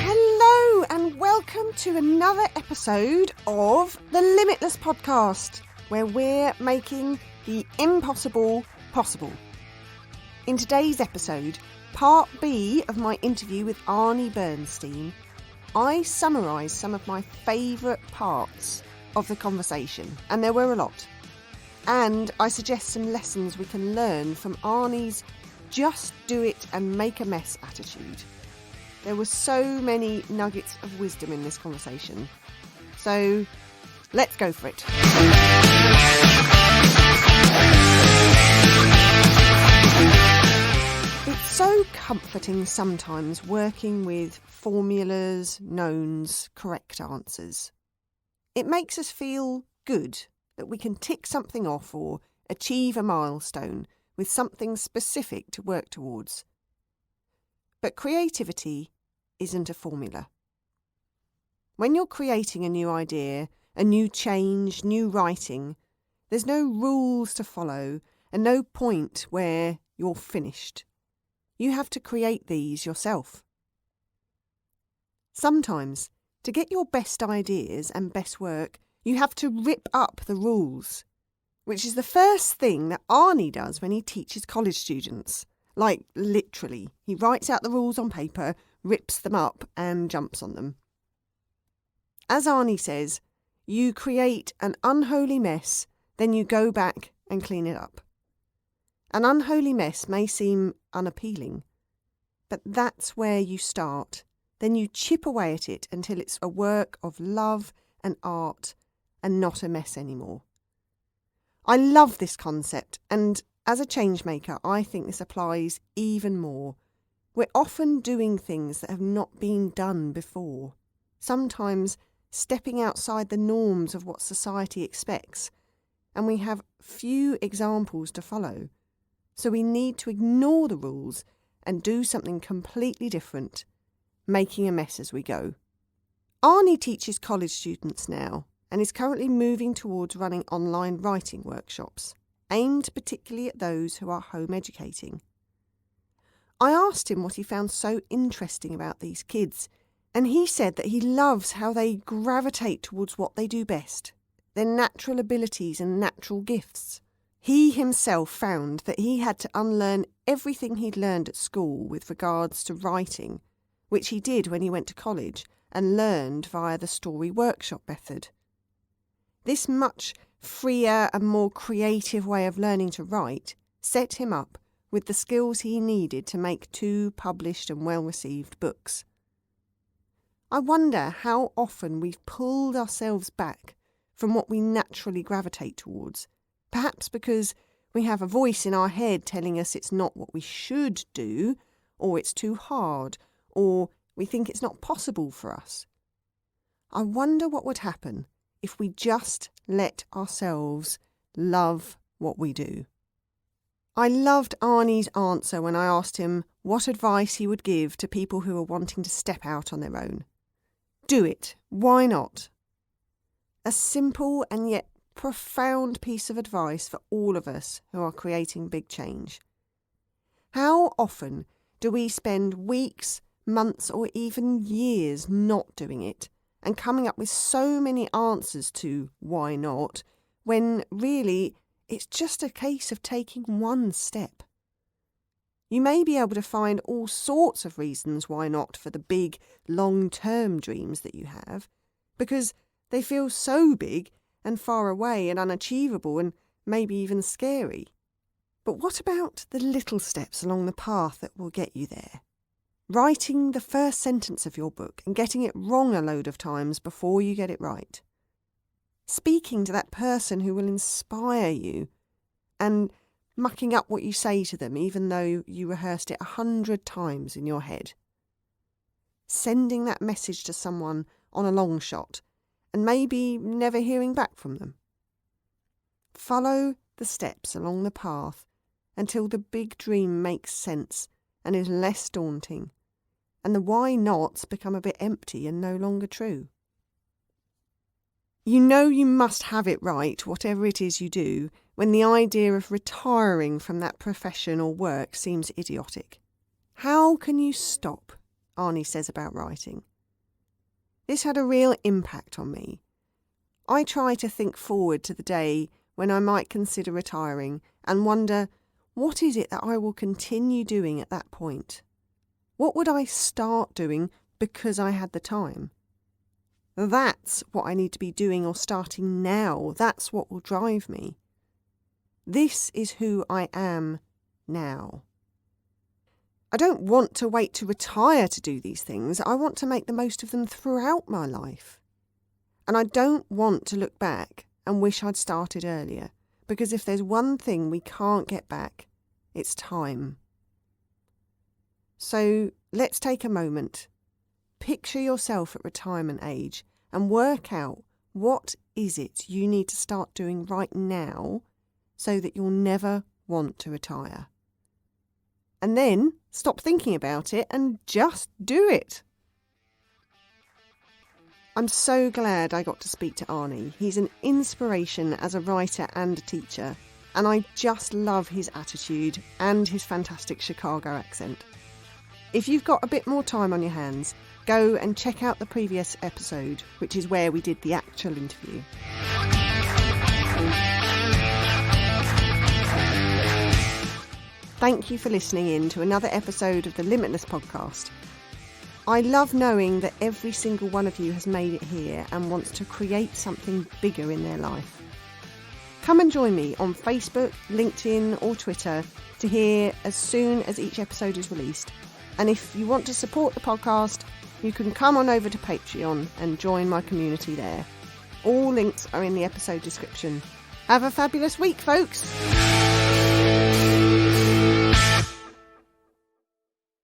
Hello and welcome to another episode of the Limitless Podcast, where we're making the impossible possible. In today's episode, part B of my interview with Arnie Bernstein, I summarise some of my favourite parts of the conversation, and there were a lot. And I suggest some lessons we can learn from Arnie's just do it and make a mess attitude. There were so many nuggets of wisdom in this conversation. So, let's go for it. It's so comforting sometimes working with formulas, knowns, correct answers. It makes us feel good that we can tick something off or achieve a milestone with something specific to work towards. But creativity isn't a formula. When you're creating a new idea, a new change, new writing, there's no rules to follow and no point where you're finished. You have to create these yourself. Sometimes, to get your best ideas and best work, you have to rip up the rules, which is the first thing that Arnie does when he teaches college students. Like, literally, he writes out the rules on paper, rips them up and jumps on them. As Arnie says, you create an unholy mess, then you go back and clean it up. An unholy mess may seem unappealing, but that's where you start. Then you chip away at it until it's a work of love and art and not a mess anymore. I love this concept, and as a change maker, I think this applies even more. We're often doing things that have not been done before, sometimes stepping outside the norms of what society expects, and we have few examples to follow. So we need to ignore the rules and do something completely different, making a mess as we go. Arnie teaches college students now and is currently moving towards running online writing workshops, aimed particularly at those who are home educating. I asked him what he found so interesting about these kids, and he said that he loves how they gravitate towards what they do best, their natural abilities and natural gifts. He himself found that he had to unlearn everything he'd learned at school with regards to writing, which he did when he went to college and learned via the story workshop method. This much freer and more creative way of learning to write set him up with the skills he needed to make 2 published and well-received books. I wonder how often we've pulled ourselves back from what we naturally gravitate towards, perhaps because we have a voice in our head telling us it's not what we should do, or it's too hard, or we think it's not possible for us. I wonder what would happen if we just let ourselves love what we do. I loved Arnie's answer when I asked him what advice he would give to people who are wanting to step out on their own. Do it. Why not? A simple and yet profound piece of advice for all of us who are creating big change. How often do we spend weeks, months, or even years not doing it and coming up with so many answers to why not, when really it's just a case of taking one step? You may be able to find all sorts of reasons why not for the big, long-term dreams that you have, because they feel so big and far away and unachievable and maybe even scary. But what about the little steps along the path that will get you there? Writing the first sentence of your book and getting it wrong a load of times before you get it right. Speaking to that person who will inspire you and mucking up what you say to them even though you rehearsed it 100 times in your head. Sending that message to someone on a long shot and maybe never hearing back from them. Follow the steps along the path until the big dream makes sense and is less daunting, and the why nots become a bit empty and no longer true. You know you must have it right, whatever it is you do, when the idea of retiring from that profession or work seems idiotic. How can you stop? Arnie says about writing. This had a real impact on me. I try to think forward to the day when I might consider retiring and wonder, what is it that I will continue doing at that point? What would I start doing because I had the time? That's what I need to be doing or starting now. That's what will drive me. This is who I am now. I don't want to wait to retire to do these things. I want to make the most of them throughout my life. And I don't want to look back and wish I'd started earlier, because if there's one thing we can't get back, it's time. So let's take a moment. Picture yourself at retirement age and work out what is it you need to start doing right now so that you'll never want to retire. And then stop thinking about it and just do it. I'm so glad I got to speak to Arnie. He's an inspiration as a writer and a teacher, and I just love his attitude and his fantastic Chicago accent. If you've got a bit more time on your hands, go and check out the previous episode, which is where we did the actual interview. Thank you for listening in to another episode of the Limitless podcast. I love knowing that every single one of you has made it here and wants to create something bigger in their life. Come and join me on Facebook, LinkedIn or Twitter to hear as soon as each episode is released. And if you want to support the podcast, you can come on over to Patreon and join my community there. All links are in the episode description. Have a fabulous week, folks!